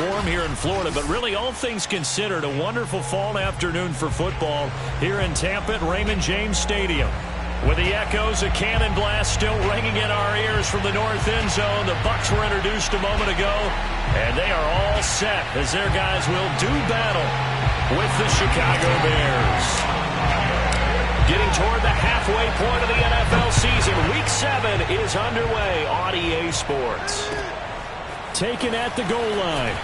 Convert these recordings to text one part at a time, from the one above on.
warm here in Florida, but really all things considered, a wonderful fall afternoon for football here in Tampa at Raymond James Stadium. With the echoes of cannon blast still ringing in our ears from the north end zone, the Bucs were introduced a moment ago, and they are all set as their guys will do battle with the Chicago Bears. Getting toward the halfway point of the NFL season, Week 7 is underway on EA Sports. Taken at the goal line.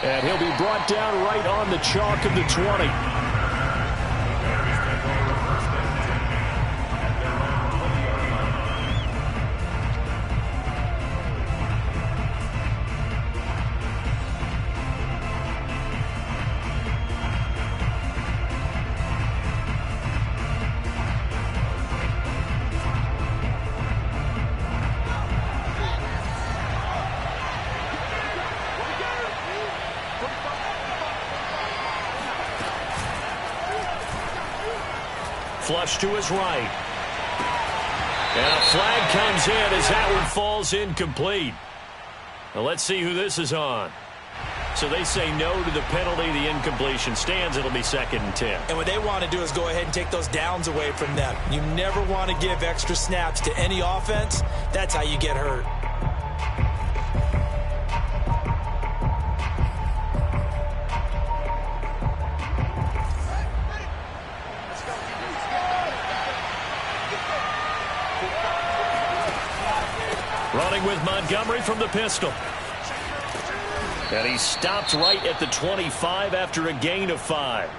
And he'll be brought down right on the chalk of the 20. Flush to his right. And a flag comes in as that one falls incomplete. Now let's see who this is on. So they say no to the penalty. The incompletion stands. It'll be 2nd and 10. And what they want to do is go ahead and take those downs away from them. You never want to give extra snaps to any offense. That's how you get hurt. Running with Montgomery from the pistol. And he stopped right at the 25 after a gain of 5.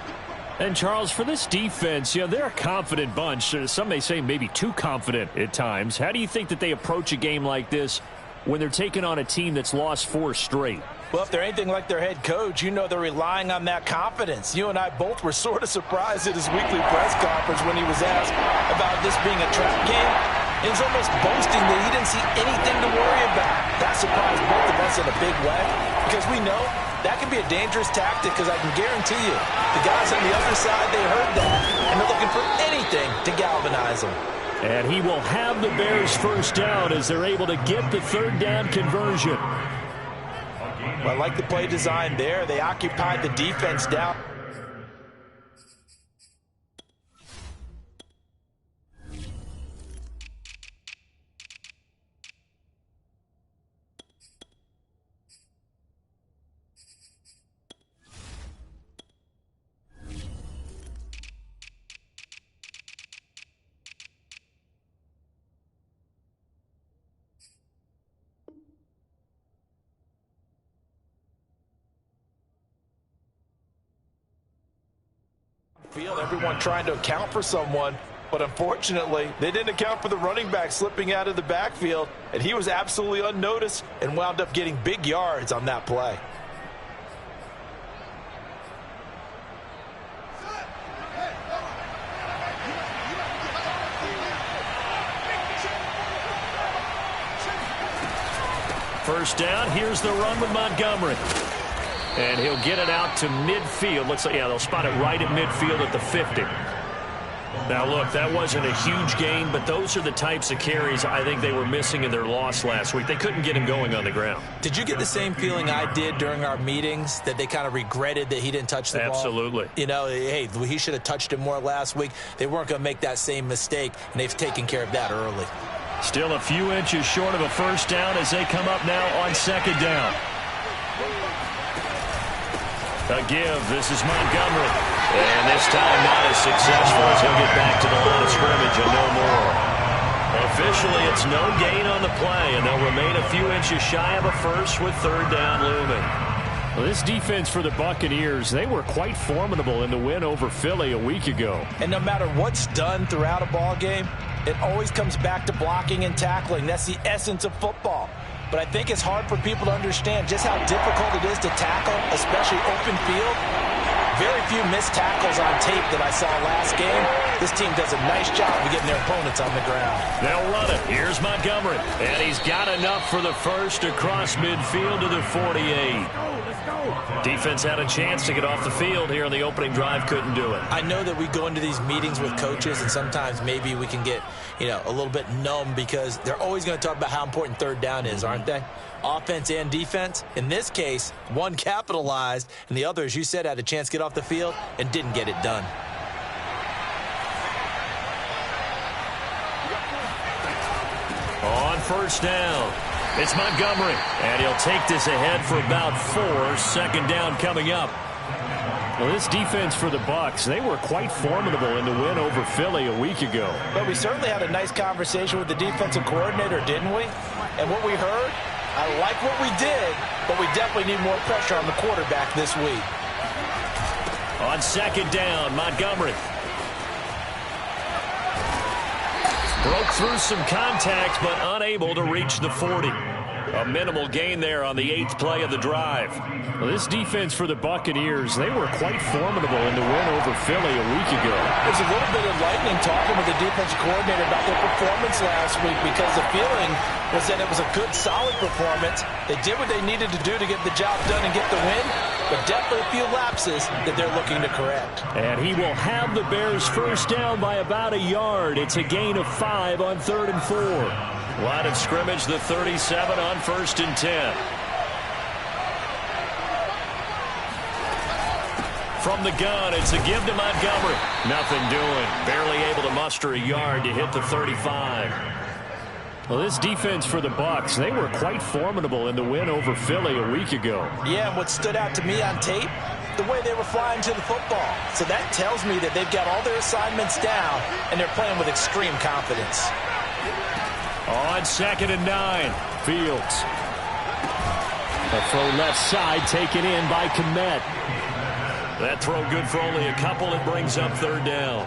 And, Charles, for this defense, they're a confident bunch. Some may say maybe too confident at times. How do you think that they approach a game like this when they're taking on a team that's lost 4 straight? Well, if they're anything like their head coach, they're relying on that confidence. You and I both were sort of surprised at his weekly press conference when he was asked about this being a trap game. He was almost boasting that he didn't see anything to worry about. That surprised both of us in a big way because we know that can be a dangerous tactic because I can guarantee you the guys on the other side, they heard that, and they're looking for anything to galvanize them. And he will have the Bears first down as they're able to get the 3rd down conversion. Well, I like the play design there. They occupied the defense down. Everyone trying to account for someone, but unfortunately, they didn't account for the running back slipping out of the backfield, and he was absolutely unnoticed and wound up getting big yards on that play. First down, here's the run with Montgomery. And he'll get it out to midfield. Looks like, they'll spot it right at midfield at the 50. Now, look, that wasn't a huge gain, but those are the types of carries I think they were missing in their loss last week. They couldn't get him going on the ground. Did you get the same feeling I did during our meetings, that they kind of regretted that he didn't touch the ball? Absolutely. Hey, he should have touched it more last week. They weren't going to make that same mistake, and they've taken care of that early. Still a few inches short of a first down as they come up now on 2nd down. A give. This is Montgomery. And this time not as successful as he'll get back to the line of scrimmage and no more. Officially, it's no gain on the play, and they'll remain a few inches shy of a first with 3rd down looming. Well, this defense for the Buccaneers, they were quite formidable in the win over Philly a week ago. And no matter what's done throughout a ball game, it always comes back to blocking and tackling. That's the essence of football. But I think it's hard for people to understand just how difficult it is to tackle, especially open field. Very few missed tackles on tape that I saw last game. This team does a nice job of getting their opponents on the ground. They'll run it. Here's Montgomery. And he's got enough for the first across midfield to the 48. Defense had a chance to get off the field here on the opening drive. Couldn't do it. I know that we go into these meetings with coaches, and sometimes maybe we can get, a little bit numb because they're always going to talk about how important third down is, aren't they? Offense and defense. In this case, one capitalized, and the other, as you said, had a chance to get off the field and didn't get it done. On first down, it's Montgomery, and he'll take this ahead for about 4. Second down coming up. Well, this defense for the Bucs, they were quite formidable in the win over Philly a week ago. But we certainly had a nice conversation with the defensive coordinator, didn't we? And what we heard, I like what we did, but we definitely need more pressure on the quarterback this week. On second down, Montgomery. Broke through some contact, but unable to reach the 40. A minimal gain there on the 8th play of the drive. Well, this defense for the Buccaneers, they were quite formidable in the win over Philly a week ago. There's a little bit of lightning talking with the defensive coordinator about their performance last week because the feeling was that it was a good, solid performance. They did what they needed to do to get the job done and get the win, but definitely a few lapses that they're looking to correct. And he will have the Bears first down by about a yard. It's a gain of 5 on 3rd and 4. Line of scrimmage, the 37 on 1st and 10. From the gun, it's a give to Montgomery. Nothing doing. Barely able to muster a yard to hit the 35. Well, this defense for the Bucs, they were quite formidable in the win over Philly a week ago. Yeah, and what stood out to me on tape, the way they were flying to the football. So that tells me that they've got all their assignments down, and they're playing with extreme confidence. On 2nd and 9, Fields. A throw left side taken in by Kmet. That throw good for only a couple. It brings up 3rd down.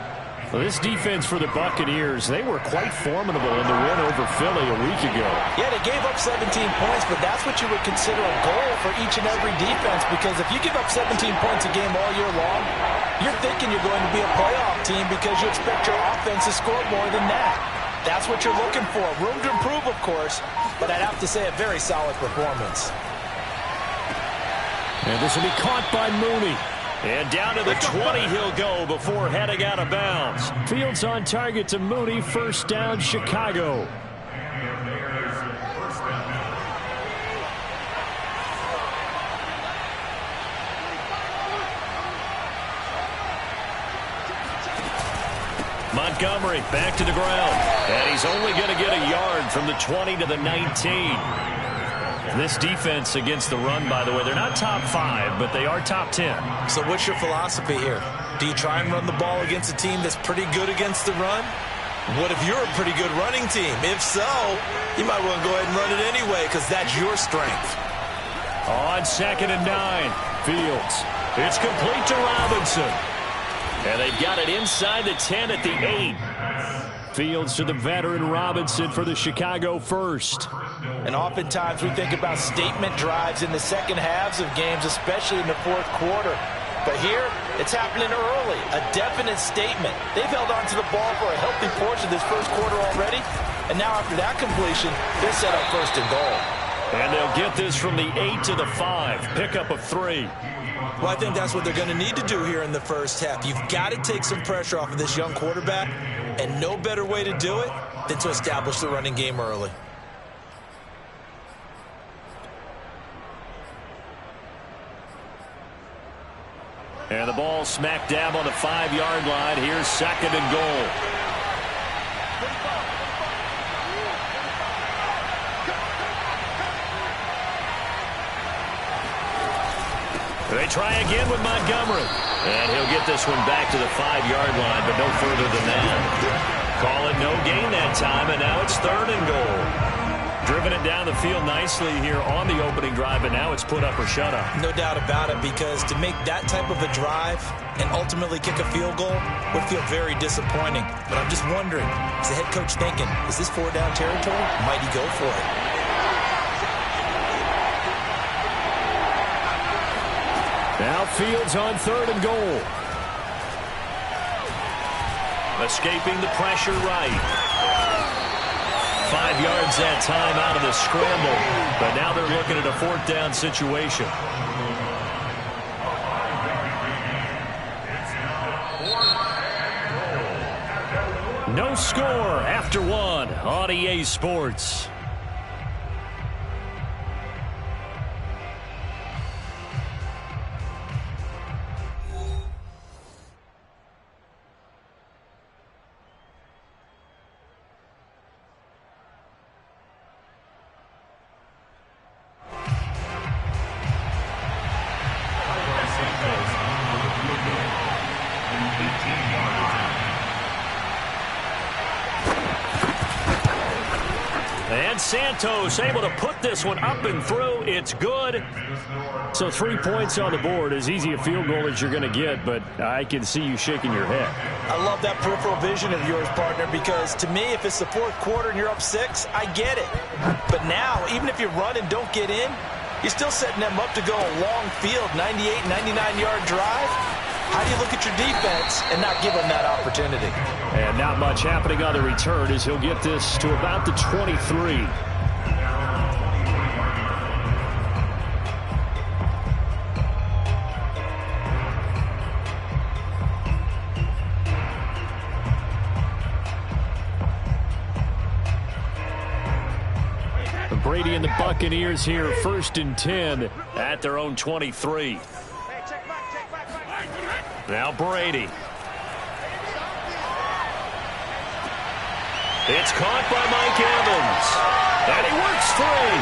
Well, this defense for the Buccaneers, they were quite formidable in the win over Philly a week ago. Yeah, they gave up 17 points, but that's what you would consider a goal for each and every defense, because if you give up 17 points a game all year long, you're thinking you're going to be a playoff team because you expect your offense to score more than that. That's what you're looking for. Room to improve, of course, but I'd have to say a very solid performance. And this will be caught by Mooney. And down to the 20 he'll go before heading out of bounds. Fields on target to Mooney. First down, Chicago. Montgomery back to the ground. And he's only going to get a yard from the 20 to the 19. This defense against the run, by the way, they're not top 5, but they are top 10. So what's your philosophy here? Do you try and run the ball against a team that's pretty good against the run? What if you're a pretty good running team? If so, you might want to go ahead and run it anyway because that's your strength. On 2nd and 9, Fields. It's complete to Robinson. And they've got it inside the 10 at the 8. Fields to the veteran Robinson for the Chicago first. And oftentimes we think about statement drives in the second halves of games, especially in the 4th quarter. But here, it's happening early, a definite statement. They've held on to the ball for a healthy portion of this 1st quarter already. And now after that completion, they're set up 1st and goal. And they'll get this from the 8 to the 5. Pickup of 3. Well, I think that's what they're going to need to do here in the first half. You've got to take some pressure off of this young quarterback, and no better way to do it than to establish the running game early. And the ball smack dab on the 5-yard line. Here's 2nd and goal. They try again with Montgomery. And he'll get this one back to the 5-yard line, but no further than that. Call it no gain that time, and now it's 3rd and goal. Driven it down the field nicely here on the opening drive, and now it's put up or shut up. No doubt about it, because to make that type of a drive and ultimately kick a field goal would feel very disappointing. But I'm just wondering, is the head coach thinking, is this 4-down territory? Might he go for it? Now Fields on 3rd and goal. Escaping the pressure right. 5 yards that time out of the scramble. But now they're looking at a 4th down situation. No score after one on EA Sports. And Santos able to put this one up and through. It's good. So 3 points on the board. As easy a field goal as you're going to get, but I can see you shaking your head. I love that peripheral vision of yours, partner, because to me, if it's the fourth quarter and you're up 6, I get it. But now, even if you run and don't get in, you're still setting them up to go a long field, 98, 99-yard drive. How do you look at your defense and not give them that opportunity? And not much happening on the return as he'll get this to about the 23. Brady and the Buccaneers here, 1st and 10 at their own 23. Now Brady. It's caught by Mike Evans. And he works free.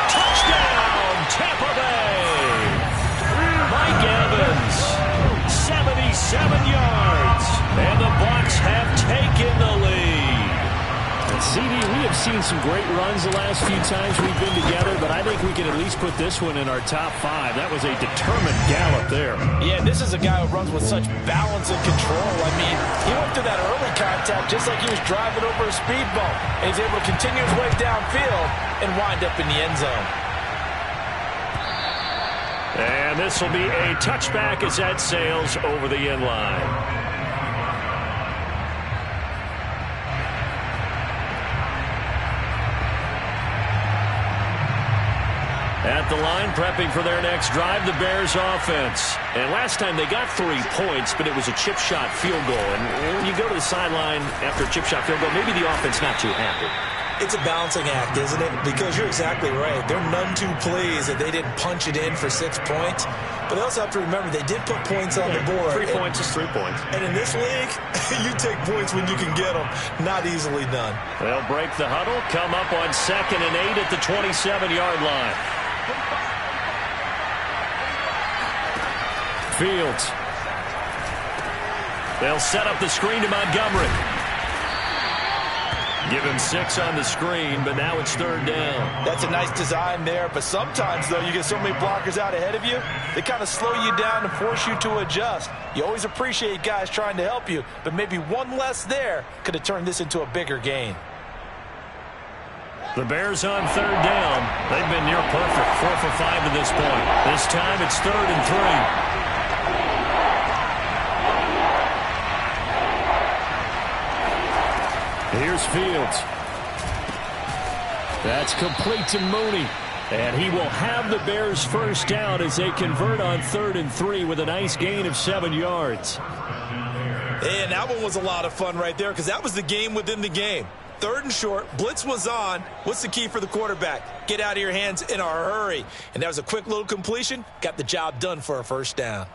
Touchdown, Tampa Bay. Mike Evans, 77 yards. And the Bucs have taken the lead. CD, we have seen some great runs the last few times we've been together, but I think we can at least put this one in our top 5. That was a determined gallop there. Yeah, this is a guy who runs with such balance and control. I mean, he went through that early contact just like he was driving over a speed bump. And he's able to continue his way downfield and wind up in the end zone. And this will be a touchback as that sails over the end line. At the line, prepping for their next drive, the Bears offense. And last time they got 3 points, but it was a chip shot field goal. And when you go to the sideline after a chip shot field goal, maybe the offense not too happy. It's a balancing act, isn't it? Because you're exactly right. They're none too pleased that they didn't punch it in for 6 points. But they also have to remember they did put points on the board. 3 points is 3 points. And in this league, you take points when you can get them. Not easily done. They'll break the huddle, come up on 2nd and 8 at the 27-yard line. Fields. They'll set up the screen to Montgomery. Give him 6 on the screen, but now it's 3rd down. That's a nice design there, but sometimes, though, you get so many blockers out ahead of you, they kind of slow you down and force you to adjust. You always appreciate guys trying to help you, but maybe one less there could have turned this into a bigger gain. The Bears on 3rd down. They've been near perfect, 4 for 5 to this point. This time it's 3rd and 3. Here's Fields. That's complete to Mooney. And he will have the Bears first down as they convert on 3rd and 3 with a nice gain of 7 yards. And that one was a lot of fun right there because that was the game within the game. 3rd and short, blitz was on. What's the key for the quarterback? Get out of your hands in a hurry. And that was a quick little completion. Got the job done for a first down.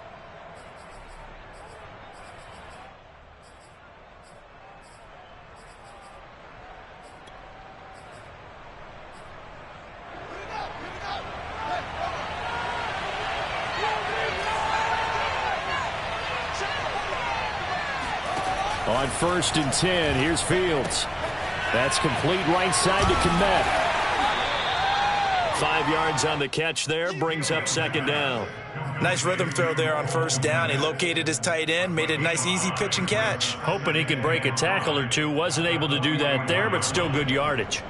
On 1st and 10, here's Fields. That's complete right side to Kmet. 5 yards on the catch there, brings up 2nd down. Nice rhythm throw there on 1st down. He located his tight end, made it a nice easy pitch and catch. Hoping he can break a tackle or two. Wasn't able to do that there, but still good yardage.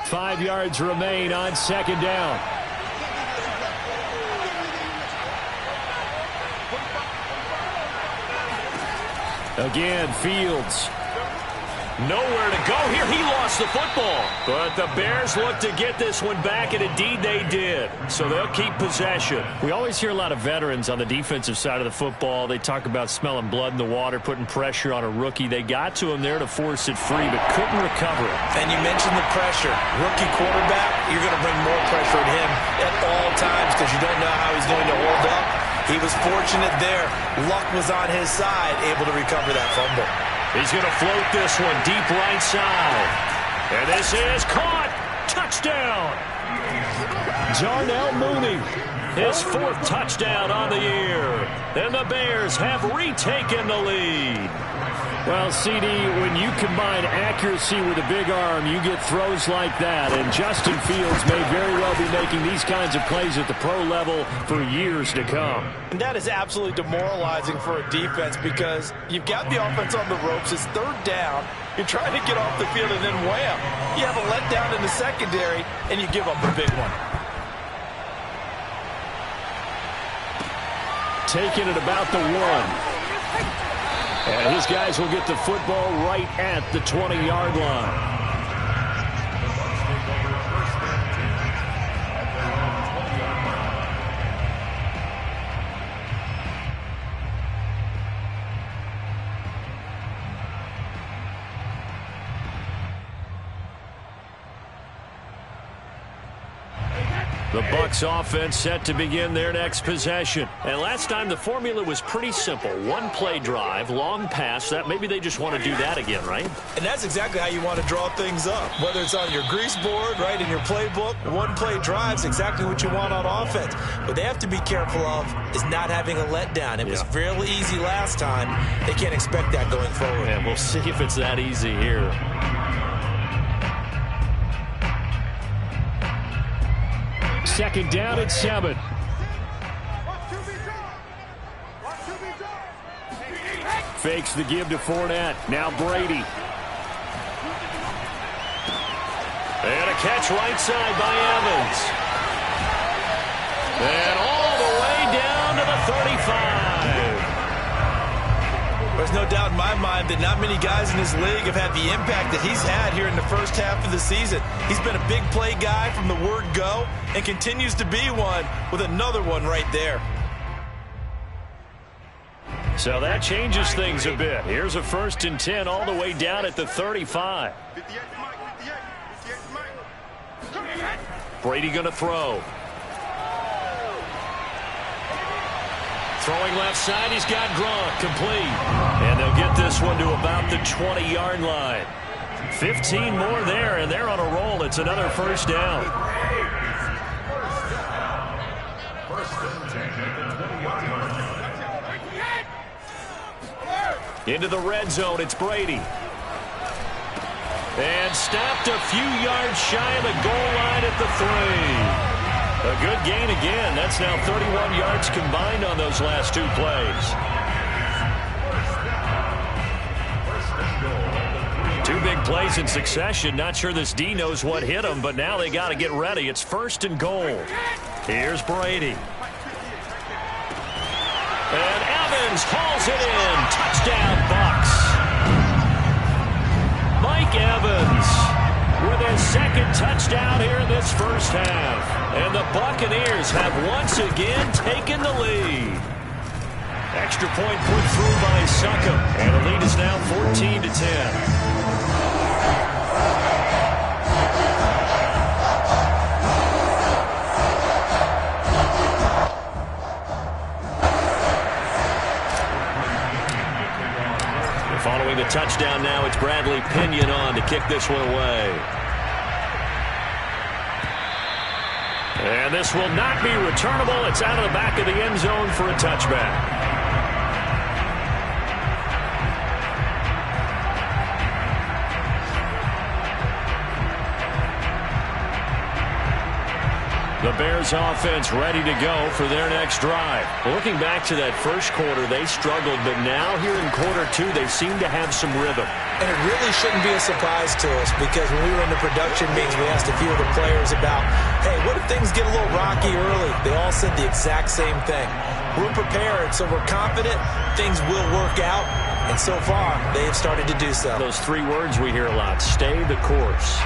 5 yards remain on 2nd down. Again, Fields. Nowhere to go here. He lost the football. But the Bears look to get this one back, and indeed they did. So they'll keep possession. We always hear a lot of veterans on the defensive side of the football. They talk about smelling blood in the water, putting pressure on a rookie. They got to him there to force it free, but couldn't recover it. And you mentioned the pressure. Rookie quarterback, you're going to bring more pressure at him at all times because you don't know how he's going to hold up. He was fortunate there. Luck was on his side, able to recover that fumble. He's going to float this one deep right side. And this is caught. Touchdown. Darnell Mooney, his 4th touchdown on the year. And the Bears have retaken the lead. Well, CD, when you combine accuracy with a big arm, you get throws like that. And Justin Fields may very well be making these kinds of plays at the pro level for years to come. And that is absolutely demoralizing for a defense because you've got the offense on the ropes. It's 3rd down. You're trying to get off the field, and then wham, you have a letdown in the secondary, and you give up a big one. Taking it about the 1. And his guys will get the football right at the 20-yard line. The Bucs offense set to begin their next possession. And last time the formula was pretty simple. 1-play drive, long pass. That maybe they just want to do that again, right? And that's exactly how you want to draw things up. Whether it's on your grease board, right, in your playbook, 1-play drive is exactly what you want on offense. What they have to be careful of is not having a letdown. It was fairly easy last time. They can't expect that going forward. And we'll see if it's that easy here. Second down at 7. Fakes the give to Fournette. Now Brady. And a catch right side by Evans. And all the way down to the 35. There's no doubt in my mind that not many guys in this league have had the impact that he's had here in the first half of the season. He's been a big play guy from the word go and continues to be one with another one right there. So that changes things a bit. Here's a 1st and 10 all the way down at the 35. Brady going to throw. Throwing left side, he's got Gronk, complete. And they'll get this one to about the 20-yard line. 15 more there, and they're on a roll. It's another 1st down. Into the red zone, it's Brady. And stopped a few yards shy of the goal line at the 3. A good gain again. That's now 31 yards combined on those last 2 plays. 2 big plays in succession. Not sure this D knows what hit him, but now they got to get ready. It's 1st and goal. Here's Brady. And Evans hauls it in. Touchdown, Bucs. Mike Evans with his 2nd touchdown here in this first half. And the Buccaneers have once again taken the lead. Extra point put through by Succop. And the lead is now 14-10. Following the touchdown now, it's Bradley Pinion on to kick this one away. And this will not be returnable. It's out of the back of the end zone for a touchback. The Bears offense ready to go for their next drive. Looking back to that first quarter, they struggled, but now here in quarter 2, they seem to have some rhythm. And it really shouldn't be a surprise to us because when we were in the production meetings, we asked a few of the players about, hey, what if things get a little rocky early? They all said the exact same thing. We're prepared, so we're confident things will work out, And so far, they have started to do so. Those three words we hear a lot: stay the course.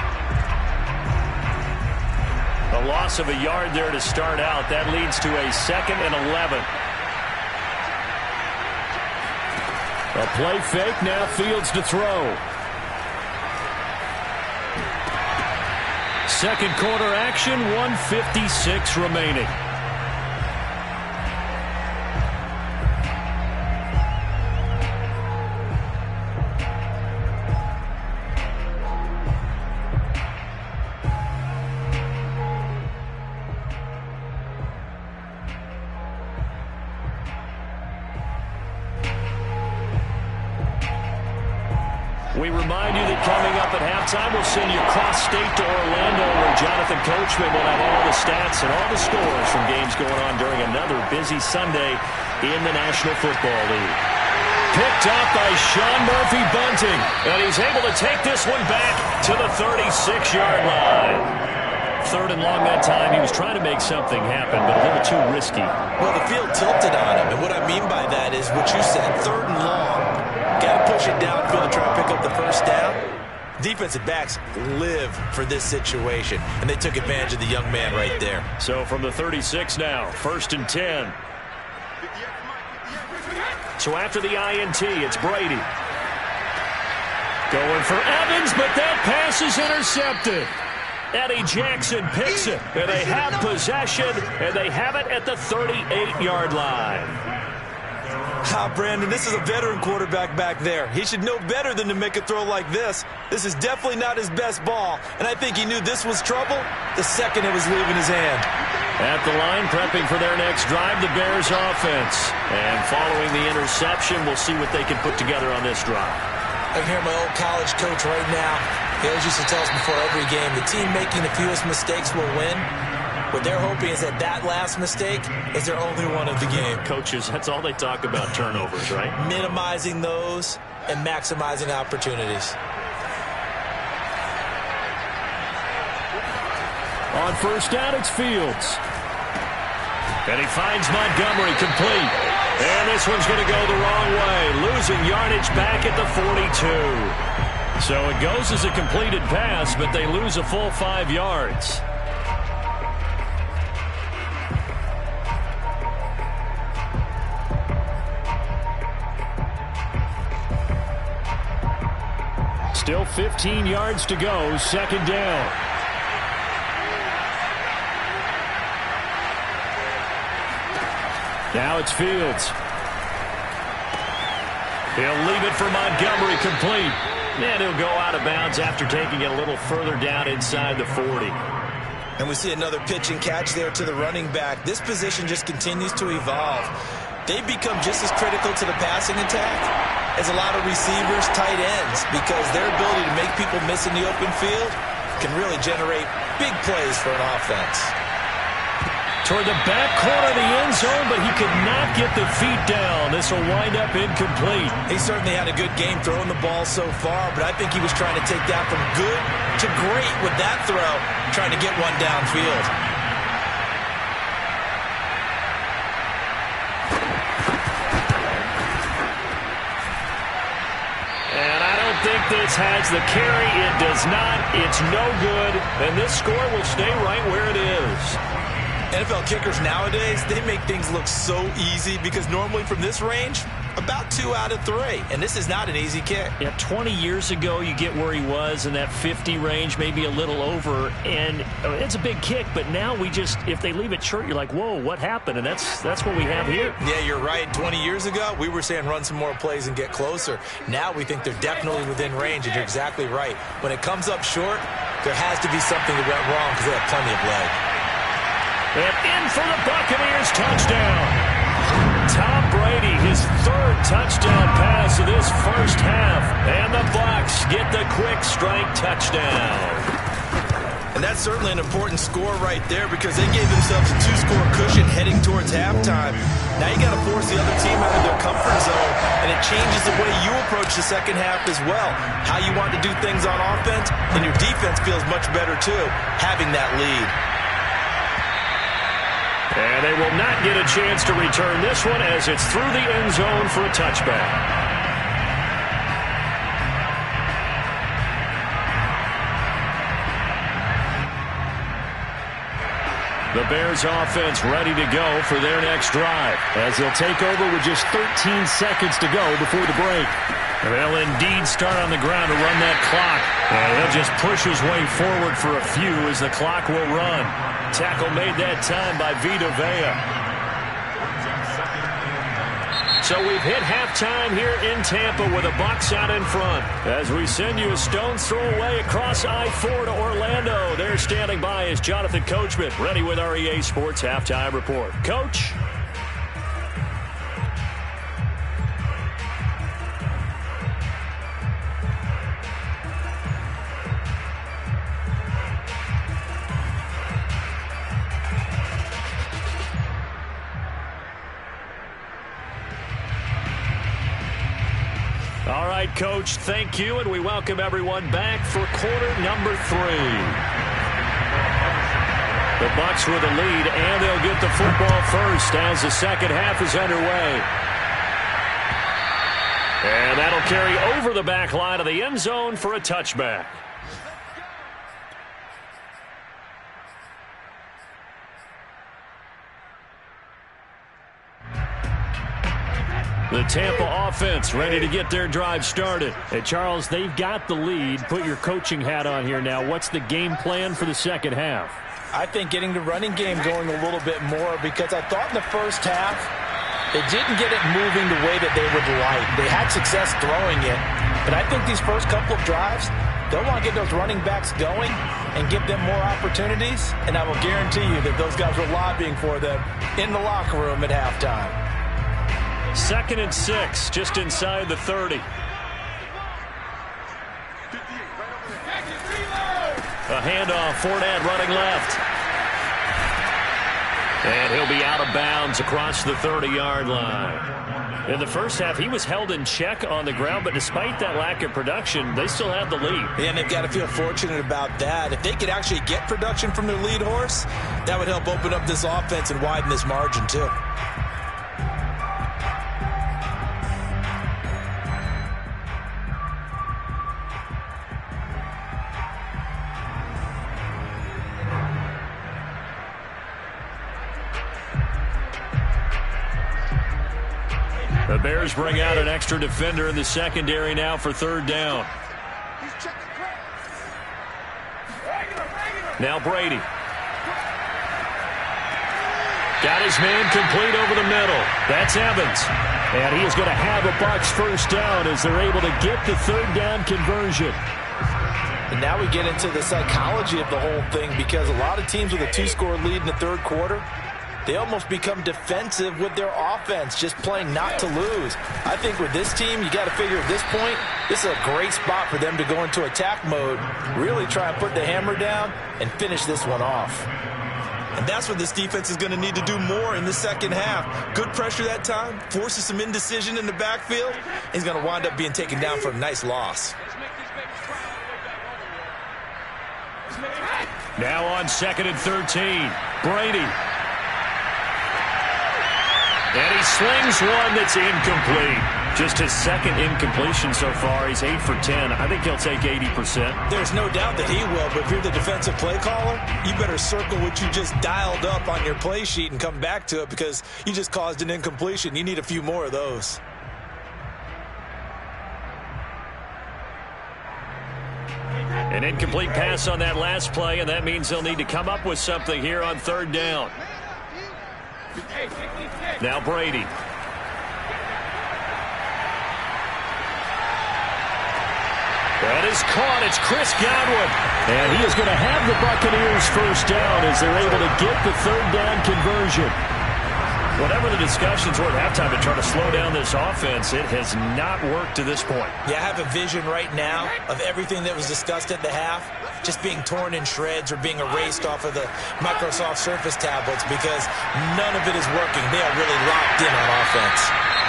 A loss of a yard there to start out. That leads to a 2nd and 11. A play fake, now Fields to throw. Second quarter action, 1:56 remaining. We remind you that coming up at halftime, we'll send you cross-state to Orlando, where Jonathan Coachman will have all the stats and all the scores from games going on during another busy Sunday in the National Football League. Picked up by Sean Murphy Bunting, and he's able to take this one back to the 36-yard line. 3rd and long that time. He was trying to make something happen, but a little too risky. Well, the field tilted on him, and what I mean by that is what you said, 3rd and long. Got to push it downfield to try and pick up the first down. Defensive backs live for this situation, and they took advantage of the young man right there. So from the 36 now, 1st and 10. So after the INT, it's Brady. Going for Evans, but that pass is intercepted. Eddie Jackson picks it, and they have possession, and they have it at the 38-yard line. Brandon, this is a veteran quarterback back there. He should know better than to make a throw like this. This is definitely not his best ball, and I think he knew this was trouble the second it was leaving his hand. At the line, prepping for their next drive, the Bears offense. And following the interception, we'll see what they can put together on this drive. I can hear my old college coach right now. He always used to tell us before every game, the team making the fewest mistakes will win. What they're hoping is that that last mistake is their only one of the game. Coaches, that's all they talk about, turnovers, right? Minimizing those and maximizing opportunities. On first down, it's Fields. And he finds Montgomery complete. And this one's going to go the wrong way. Losing yardage back at the 42. So it goes as a completed pass, but they lose a full 5 yards. Still 15 yards to go, 2nd down. Now it's Fields. He'll leave it for Montgomery complete. And he'll go out of bounds after taking it a little further down inside the 40. And we see another pitch and catch there to the running back. This position just continues to evolve. They've become just as critical to the passing attack as a lot of receivers, tight ends, because their ability to make people miss in the open field can really generate big plays for an offense. Toward the back corner of the end zone, but he could not get the feet down. This will wind up incomplete. He certainly had a good game throwing the ball so far, but I think he was trying to take that from good to great with that throw, trying to get one downfield. I think this has the carry. It does not. It's no good. And this score will stay right where it is. NFL kickers nowadays, they make things look so easy because normally from this range, about 2 out of 3. And this is not an easy kick. Yeah, 20 years ago, you get where he was in that 50 range, maybe a little over. And it's a big kick, but now we just, if they leave it short, you're like, whoa, what happened? And that's what we have here. Yeah, you're right. 20 years ago, we were saying run some more plays and get closer. Now we think they're definitely within range, and you're exactly right. When it comes up short, there has to be something that went wrong because they have plenty of leg. And in for the Buccaneers touchdown. Tom Brady, his 3rd touchdown pass of this first half. And the Bucs get the quick strike touchdown. And that's certainly an important score right there because they gave themselves a 2-score cushion heading towards halftime. Now you got to force the other team out of their comfort zone, and it changes the way you approach the second half as well. How you want to do things on offense, and your defense feels much better too, having that lead. And they will not get a chance to return this one as it's through the end zone for a touchback. The Bears offense ready to go for their next drive, as they'll take over with just 13 seconds to go before the break. They'll indeed start on the ground to run that clock. And he'll just push his way forward for a few as the clock will run. Tackle made that time by Vita Vea. So we've hit halftime here in Tampa with the Bucs out in front. As we send you a stone's throw away across I-4 to Orlando. There standing by is Jonathan Coachman, ready with our EA Sports Halftime Report. Coach? All right, Coach, thank you, and we welcome everyone back for quarter number 3. The Bucs with a lead, and they'll get the football first as the second half is underway. And that'll carry over the back line of the end zone for a touchback. The Tampa offense ready to get their drive started. Hey, Charles, they've got the lead. Put your coaching hat on here now. What's the game plan for the second half? I think getting the running game going a little bit more, because I thought in the first half they didn't get it moving the way that they would like. They had success throwing it, but I think these first couple of drives, they'll want to get those running backs going and give them more opportunities, and I will guarantee you that those guys were lobbying for them in the locker room at halftime. 2nd and 6, just inside the 30. A handoff, Fournette running left. And he'll be out of bounds across the 30-yard line. In the first half, he was held in check on the ground, but despite that lack of production, they still have the lead. And they've got to feel fortunate about that. If they could actually get production from their lead horse, that would help open up this offense and widen this margin too. The Bears bring out an extra defender in the secondary now for 3rd down. Now Brady. Got his man complete over the middle. That's Evans. And he is going to have a Bucs first down as they're able to get the 3rd down conversion. And now we get into the psychology of the whole thing, because a lot of teams with a 2-score lead in the 3rd quarter, they almost become defensive with their offense, just playing not to lose. I think with this team, you got to figure at this point, this is a great spot for them to go into attack mode, really try and put the hammer down and finish this one off. And that's what this defense is going to need to do more in the second half. Good pressure that time, forces some indecision in the backfield. He's going to wind up being taken down for a nice loss. Now on 2nd and 13, Brady. And he slings one that's incomplete. Just his 2nd incompletion so far. He's 8 for 10. I think he'll take 80%. There's no doubt that he will, but if you're the defensive play caller, you better circle what you just dialed up on your play sheet and come back to it, because you just caused an incompletion. You need a few more of those. An incomplete pass on that last play, and that means they'll need to come up with something here on 3rd down. Now Brady. That is caught. It's Chris Godwin. And he is going to have the Buccaneers first down as they're able to get the 3rd down conversion. Whatever the discussions were at halftime to try to slow down this offense, it has not worked to this point. Yeah, I have a vision right now of everything that was discussed at the half just being torn in shreds or being erased off of the Microsoft Surface tablets, because none of it is working. They are really locked in on offense.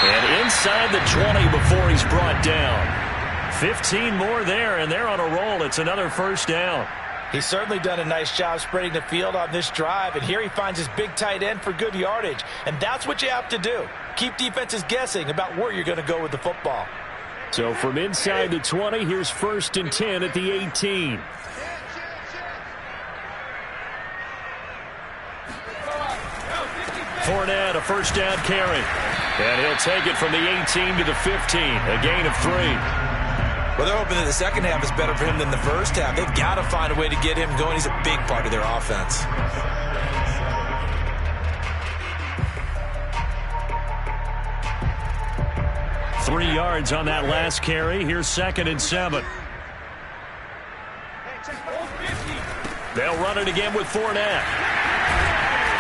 And inside the 20 before he's brought down. 15 more there, and they're on a roll. It's another first down. He's certainly done a nice job spreading the field on this drive, and here he finds his big tight end for good yardage. And that's what you have to do. Keep defenses guessing about where you're going to go with the football. So from inside the 20, here's 1st and 10 at the 18. Fournette, a first down carry. And he'll take it from the 18 to the 15, a gain of 3. Well, they're hoping that the second half is better for him than the first half. They've got to find a way to get him going. He's a big part of their offense. Three yards on that last carry. Here's 2nd and 7. They'll run it again with Fournette.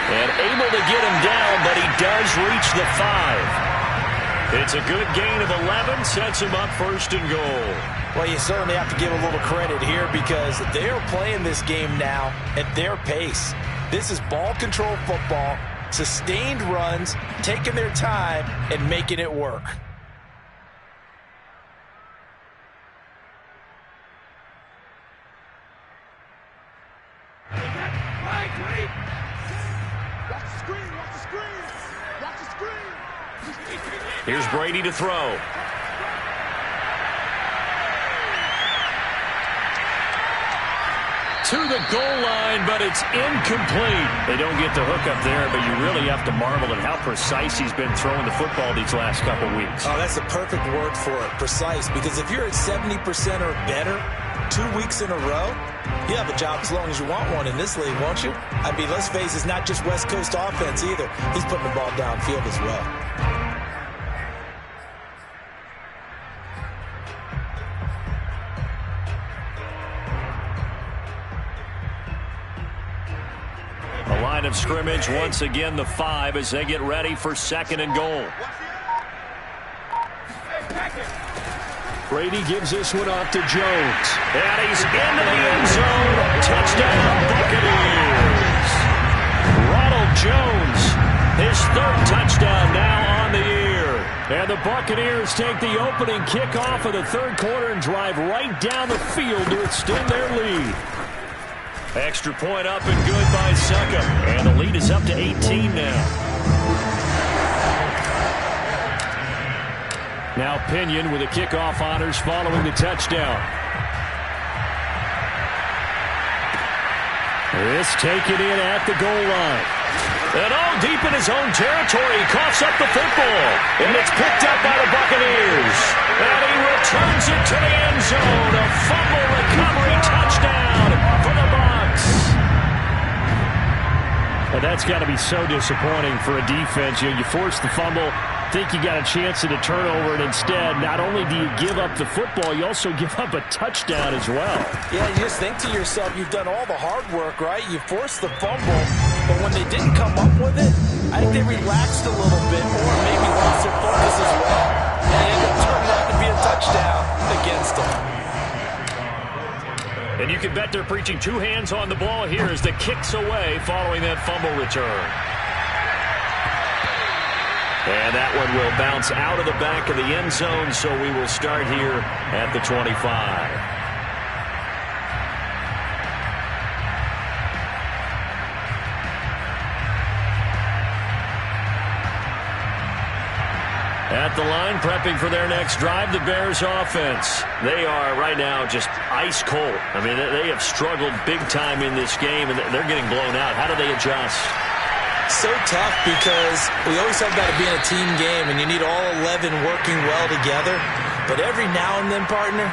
And able to get him down, but he does reach the 5. It's a good gain of 11, sets him up 1st and goal. Well, you certainly have to give a little credit here because they are playing this game now at their pace. This is ball control football, sustained runs, taking their time, and making it work. Here's Brady to throw. To the goal line, but it's incomplete. They don't get the hook up there, but you really have to marvel at how precise he's been throwing the football these last couple weeks. Oh, that's the perfect word for it, precise, because if you're at 70% or better 2 weeks in a row, you have a job as long as you want one in this league, won't you? I mean, let's face it, it's not just West Coast offense either. He's putting the ball downfield as well. A line of scrimmage, once again the 5 as they get ready for 2nd and goal. Brady gives this one off to Jones. And he's into the end zone. Touchdown, Buccaneers. Ronald Jones, his 3rd touchdown now on the year. And the Buccaneers take the opening kickoff of the 3rd quarter and drive right down the field to extend their lead. Extra point up and good by Suckup. And the lead is up to 18 now. Now Pinion with the kickoff honors following the touchdown. This taken in at the goal line. And all deep in his own territory, he coughs up the football. And it's picked up by the Buccaneers. And he returns it to the end zone. A fumble recovery touchdown for the Bucs. And that's got to be so disappointing for a defense. You force the fumble, think you got a chance at a turnover, and instead, not only do you give up the football, you also give up a touchdown as well. Yeah, you just think to yourself, you've done all the hard work, right? You forced the fumble, but when they didn't come up with it, I think they relaxed a little bit, or maybe lost their focus as well, and it ended up turning out to be a touchdown against them. And you can bet they're preaching 2 hands on the ball here as the kick's away following that fumble return. And that one will bounce out of the back of the end zone, so we will start here at the 25. At the line, prepping for their next drive, the Bears offense. They are right now just ice cold. I mean, they have struggled big time in this game, and they're getting blown out. How do they adjust? So tough because we always talk about it being a team game, and you need all 11 working well together. But every now and then, partner,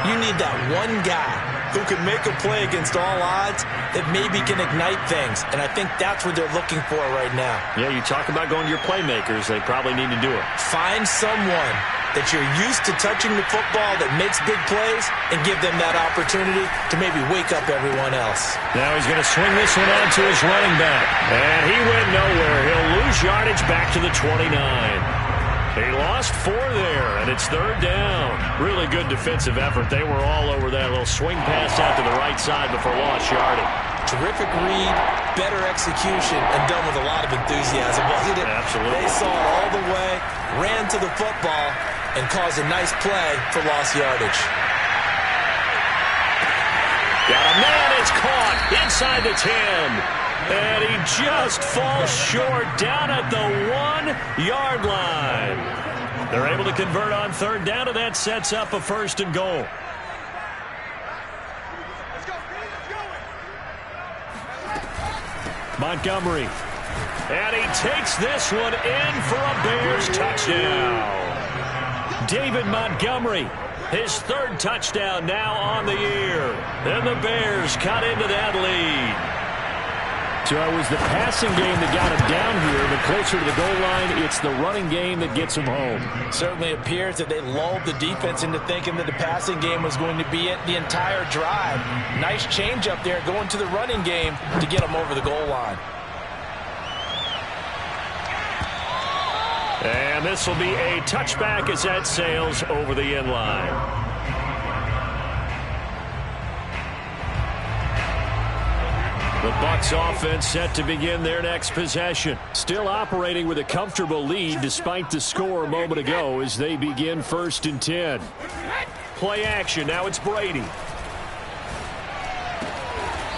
you need that one guy who can make a play against all odds that maybe can ignite things. And I think that's what they're looking for right now. Yeah, you talk about going to your playmakers. They probably need to do it. Find someone that you're used to touching the football that makes big plays and give them that opportunity to maybe wake up everyone else. Now he's going to swing this one out to his running back. And he went nowhere. He'll lose yardage back to the 29. He lost 4 there, and it's 3rd down. Really good defensive effort. They were all over that little swing pass out to the right side before lost yardage. Terrific read, better execution, and done with a lot of enthusiasm, wasn't it? Absolutely. They saw it all the way, ran to the football, and caused a nice play for lost yardage. Got a man, it's caught inside the 10. And he just falls short down at the 1-yard line. They're able to convert on 3rd down, and that sets up a 1st and goal. Montgomery And he takes this one in for a Bears touchdown. David Montgomery, his third touchdown now on the year. And the Bears cut into that lead. So it was the passing game that got him down here, but closer to the goal line, it's the running game that gets him home. Certainly appears that they lulled the defense into thinking that the passing game was going to be it the entire drive. Nice change up there going to the running game to get him over the goal line. And this will be a touchback as that sails over the end line. The Bucs offense set to begin their next possession. Still operating with a comfortable lead despite the score a moment ago as they begin 1st and 10. Play action. Now it's Brady.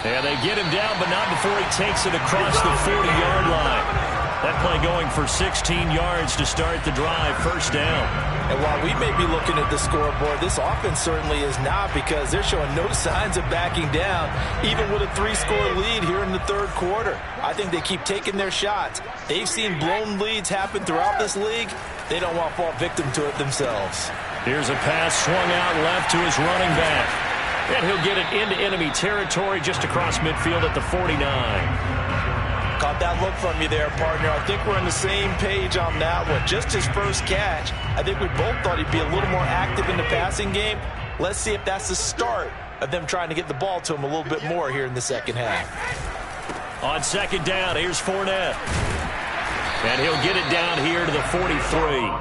And they get him down, but not before he takes it across the 40-yard line. That play going for 16 yards to start the drive, 1st down. And while we may be looking at the scoreboard, this offense certainly is not, because they're showing no signs of backing down, even with a 3-score lead here in the 3rd quarter. I think they keep taking their shots. They've seen blown leads happen throughout this league. They don't want to fall victim to it themselves. Here's a pass swung out left to his running back. And he'll get it into enemy territory just across midfield at the 49. Caught that look from you there, partner. I think we're on the same page on that one. Just his first catch. I think we both thought he'd be a little more active in the passing game. Let's see if that's the start of them trying to get the ball to him a little bit more here in the second half. On 2nd down, here's Fournette. And he'll get it down here to the 43.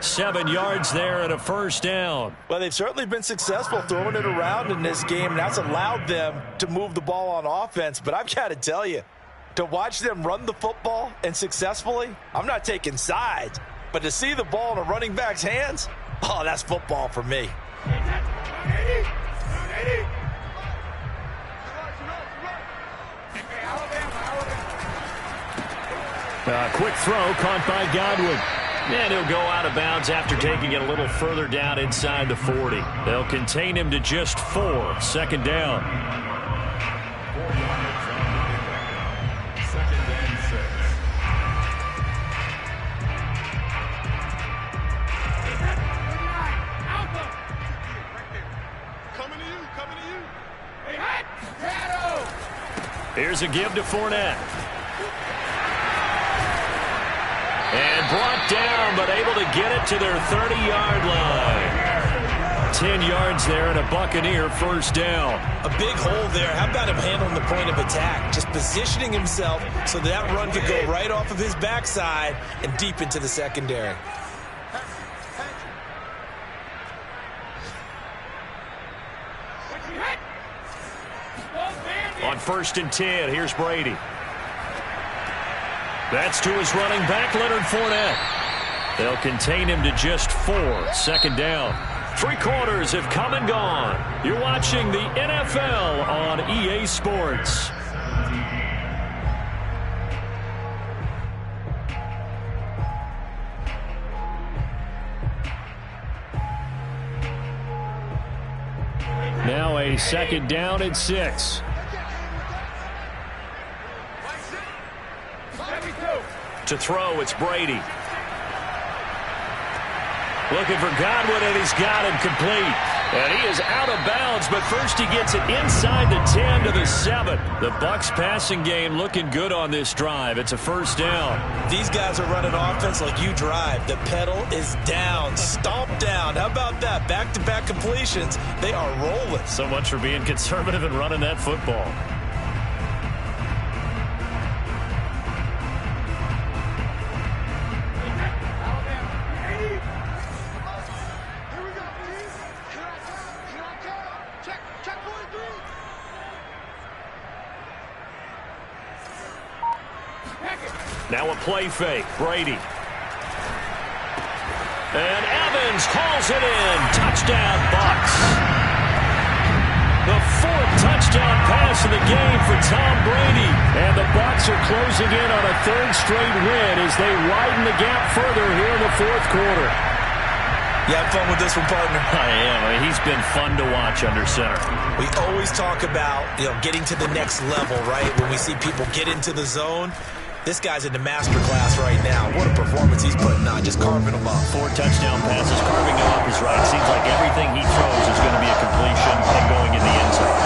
7 yards there and a 1st down. Well, they've certainly been successful throwing it around in this game, and that's allowed them to move the ball on offense. But I've got to tell you, to watch them run the football and successfully, I'm not taking sides, but to see the ball in a running back's hands, oh, that's football for me. Quick throw caught by Godwin. And he'll go out of bounds after taking it a little further down inside the 40. They'll contain him to just 4. 2nd down. Here's a give to Fournette. And brought down, but able to get it to their 30-yard line. 10 yards there and a Buccaneer 1st down. A big hole there. How about him handling the point of attack? Just positioning himself so that run could go right off of his backside and deep into the secondary. On 1st and 10, here's Brady. That's to his running back, Leonard Fournette. They'll contain him to just 4. 2nd down. 3 quarters have come and gone. You're watching the NFL on EA Sports. Now a 2nd down and 6. To throw, it's Brady. Looking for Godwin, and he's got him complete. And he is out of bounds, but first he gets it inside the 10 to the 7. The Bucs passing game looking good on this drive. It's a 1st down. These guys are running offense like you drive. The pedal is down, stomped down. How about that? Back-to-back completions. They are rolling. So much for being conservative and running that football. Now a play fake. Brady. And Evans calls it in. Touchdown, Bucs. The 4th touchdown pass of the game for Tom Brady. And the Bucs are closing in on a 3rd straight win as they widen the gap further here in the 4th quarter. You have fun with this one, partner? I am. I mean, he's been fun to watch under center. We always talk about, getting to the next level, right? When we see people get into the zone. This guy's in the master class right now. What a performance he's putting on, just carving them up. 4 touchdown passes, carving them up is right. Seems like everything he throws is going to be a completion and going in the end zone.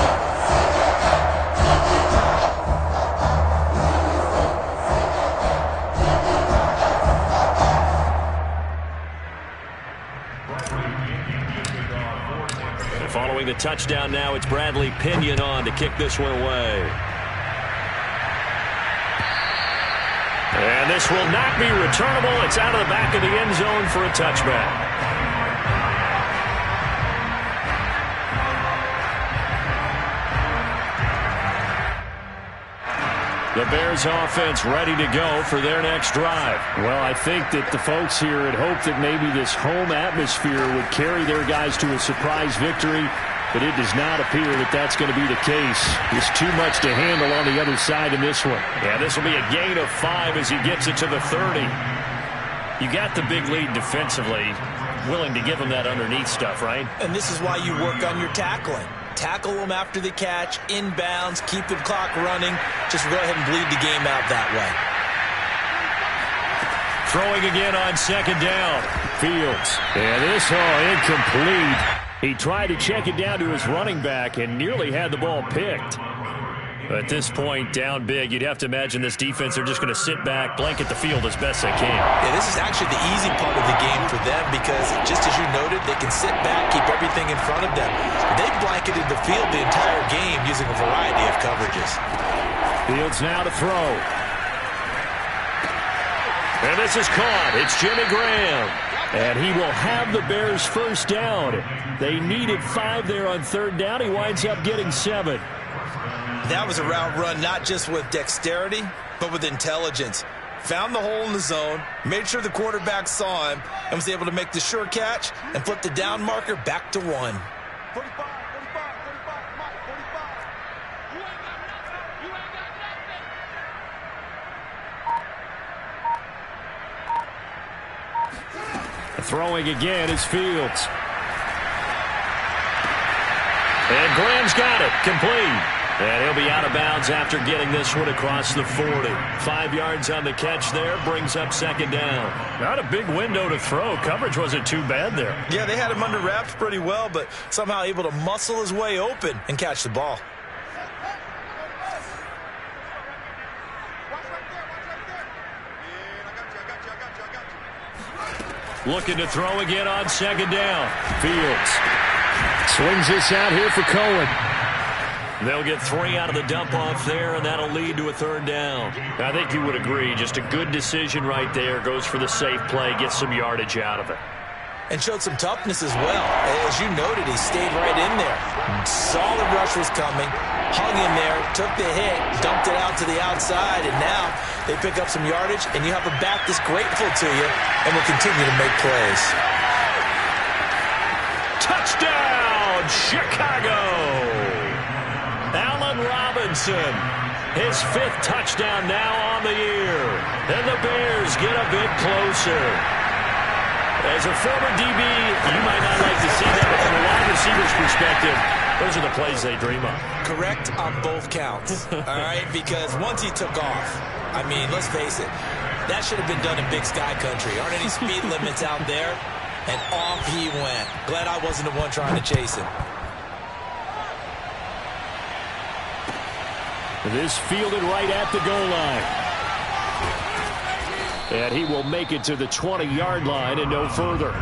Following the touchdown now, it's Bradley Pinion on to kick this one away. And this will not be returnable. It's out of the back of the end zone for a touchback. The Bears offense ready to go for their next drive. Well, I think that the folks here had hoped that maybe this home atmosphere would carry their guys to a surprise victory, but it does not appear that that's going to be the case. There's too much to handle on the other side in this one. Yeah, this will be a gain of 5 as he gets it to the 30. You got the big lead defensively, willing to give him that underneath stuff, right? And this is why you work on your tackling. Tackle them after the catch, inbounds, keep the clock running. Just go ahead and bleed the game out that way. Throwing again on second down. Fields. And this, incomplete. He tried to check it down to his running back and nearly had the ball picked. But at this point, down big, you'd have to imagine this defense are just going to sit back, blanket the field as best they can. Yeah, this is actually the easy part of the game for them because, just as you noted, they can sit back, keep everything in front of them. They've blanketed the field the entire game using a variety of coverages. Fields now to throw. And this is caught. It's Jimmy Graham. And he will have the Bears first down. They needed 5 there on third down. He winds up getting 7. That was a route run not just with dexterity, but with intelligence. Found the hole in the zone, made sure the quarterback saw him, and was able to make the sure catch and flip the down marker back to 1. 45, 45, 45, 45. You ain't got nothing. You ain't got nothing. Throwing again is Fields. And Graham's got it. Complete. And he'll be out of bounds after getting this one across the 40. 5 yards on the catch there, brings up second down. Not a big window to throw. Coverage wasn't too bad there. Yeah, they had him under wraps pretty well, but somehow able to muscle his way open and catch the ball. Looking to throw again on second down. Fields swings this out here for Cohen. They'll get 3 out of the dump-off there, and that'll lead to a third down. I think you would agree. Just a good decision right there. Goes for the safe play, gets some yardage out of it. And showed some toughness as well. As you noted, he stayed right in there. Solid rush was coming. Hung in there, took the hit, dumped it out to the outside, and now they pick up some yardage, and you have a back that's grateful to you and will continue to make plays. Touchdown, Chicago! Allen Robinson, his 5th touchdown now on the year. And the Bears get a bit closer. As a former DB, you might not like to see that, but from a wide receiver's perspective, those are the plays they dream of. Correct on both counts, all right? Because once he took off, I mean, let's face it, that should have been done in Big Sky Country. Aren't any speed limits out there? And off he went. Glad I wasn't the one trying to chase him. This fielded right at the goal line. And he will make it to the 20-yard line and no further.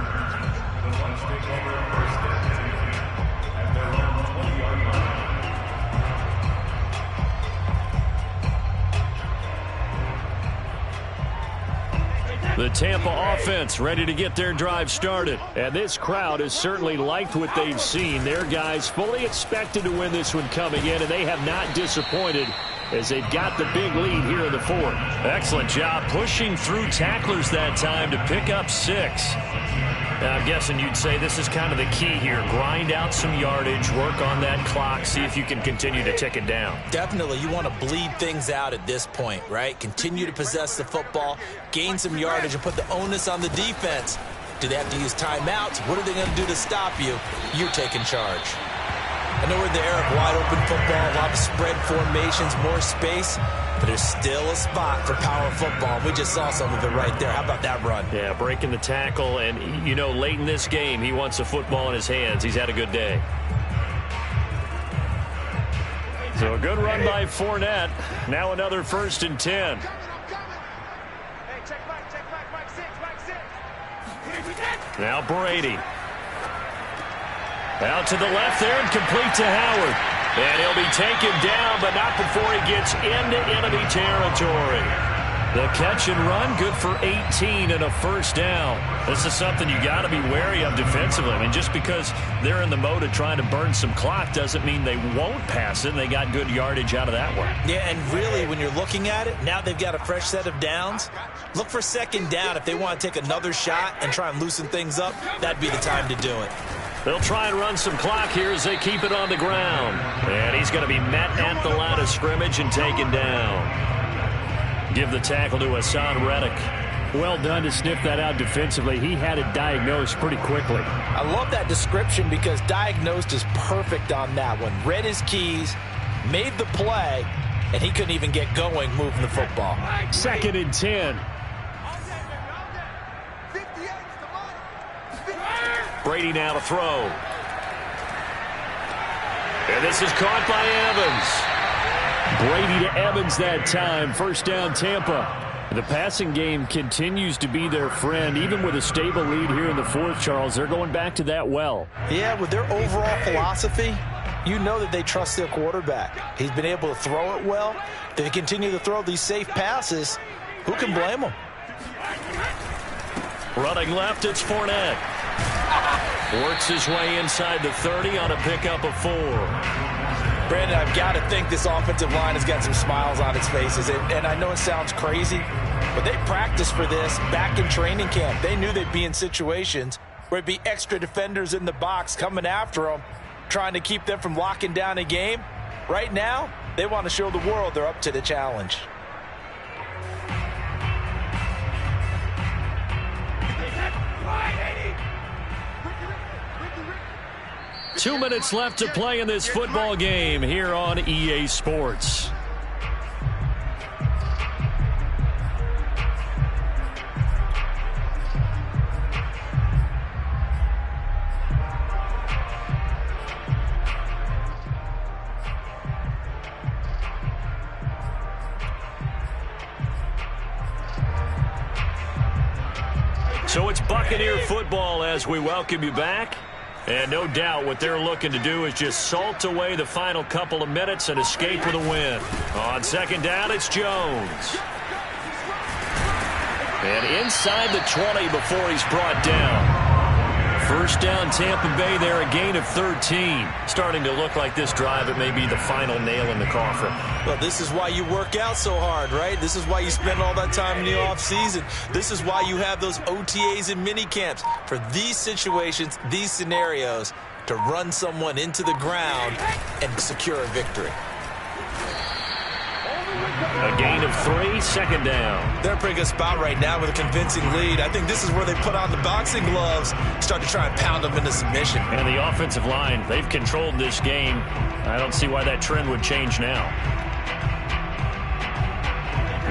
The Tampa offense ready to get their drive started. And this crowd has certainly liked what they've seen. Their guys fully expected to win this one coming in, and they have not disappointed as they've got the big lead here in the 4th. Excellent job pushing through tacklers that time to pick up 6. Now, I'm guessing you'd say this is kind of the key here. Grind out some yardage, work on that clock, see if you can continue to tick it down. Definitely. You want to bleed things out at this point, right? Continue to possess the football, gain some yardage, and put the onus on the defense. Do they have to use timeouts? What are they going to do to stop you? You're taking charge. I know we're in the era of wide-open football, a lot of spread formations, more space, but there's still a spot for power football. We just saw some of it right there. How about that run? Yeah, breaking the tackle, and, you know, late in this game, he wants the football in his hands. He's had a good day. So a good run by Fournette. Now another 1st and 10. Hey, check Mike, Mike 6, Mike 6. Now Brady. Out to the left there and complete to Howard. And he'll be taken down, but not before he gets into enemy territory. The catch and run, good for 18 and a 1st down. This is something you got to be wary of defensively. I mean, just because they're in the mode of trying to burn some clock doesn't mean they won't pass it. And they got good yardage out of that one. Yeah, and really, when you're looking at it, now they've got a fresh set of downs. Look for 2nd down. If they want to take another shot and try and loosen things up, that'd be the time to do it. They'll try and run some clock here as they keep it on the ground. And he's going to be met at the line of scrimmage and taken down. Give the tackle to S1 Wk7. Well done to sniff that out defensively. He had it diagnosed pretty quickly. I love that description because diagnosed is perfect on that one. Read his keys, made the play, and he couldn't even get going moving the football. 2nd and 10. Brady now to throw. And this is caught by Evans. Brady to Evans that time. 1st down, Tampa. The passing game continues to be their friend. Even with a stable lead here in the 4th, Charles, they're going back to that well. Yeah, with their overall philosophy, you know that they trust their quarterback. He's been able to throw it well. They continue to throw these safe passes. Who can blame them? Running left, it's Fournette. Works his way inside the 30 on a pickup of 4. Brandon, I've got to think this offensive line has got some smiles on its faces. And I know it sounds crazy, but they practiced for this back in training camp. They knew they'd be in situations where it'd be extra defenders in the box coming after them, trying to keep them from locking down a game. Right now, they want to show the world they're up to the challenge. 2 minutes left to play in this football game here on EA Sports. So it's Buccaneer football as we welcome you back. And no doubt what they're looking to do is just salt away the final couple of minutes and escape with a win. On 2nd down, it's Jones. And inside the 20 before he's brought down. 1st down, Tampa Bay there, a gain of 13. Starting to look like this drive, it may be the final nail in the coffin. Well, this is why you work out so hard, right? This is why you spend all that time in the offseason. This is why you have those OTAs and mini camps. For these situations, these scenarios, to run someone into the ground and secure a victory. A gain of 3, 2nd down. They're in a pretty good spot right now with a convincing lead. I think this is where they put on the boxing gloves, start to try and pound them into submission. And the offensive line, they've controlled this game. I don't see why that trend would change now.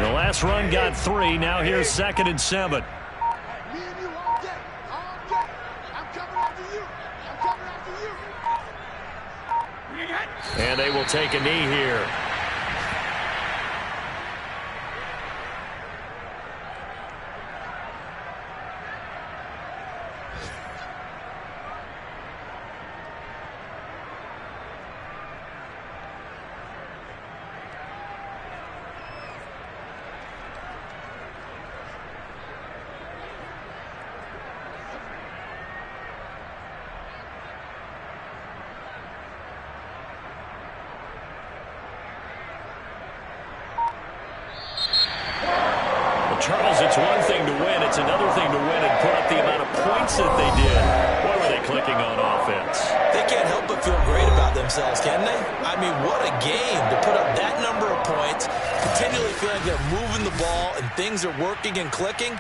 The last run got 3. Now here's 2nd and 7. And they will take a knee here. Charles, it's one thing to win. It's another thing to win and put up the amount of points that they did. Boy, were they clicking on offense. They can't help but feel great about themselves, can they? I mean, what a game to put up that number of points, continually feeling like they're moving the ball and things are working and clicking.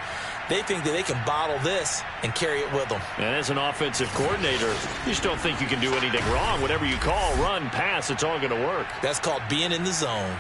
They think that they can bottle this and carry it with them. And as an offensive coordinator, you just don't think you can do anything wrong. Whatever you call, run, pass, it's all going to work. That's called being in the zone.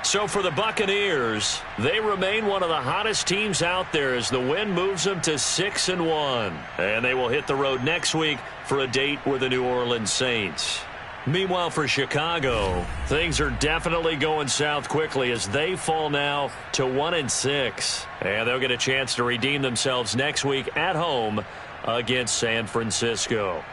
So for the Buccaneers, they remain one of the hottest teams out there as the win moves them to 6-1. And they will hit the road next week for a date with the New Orleans Saints. Meanwhile, for Chicago, things are definitely going south quickly as they fall now to 1-6. And they'll get a chance to redeem themselves next week at home against San Francisco.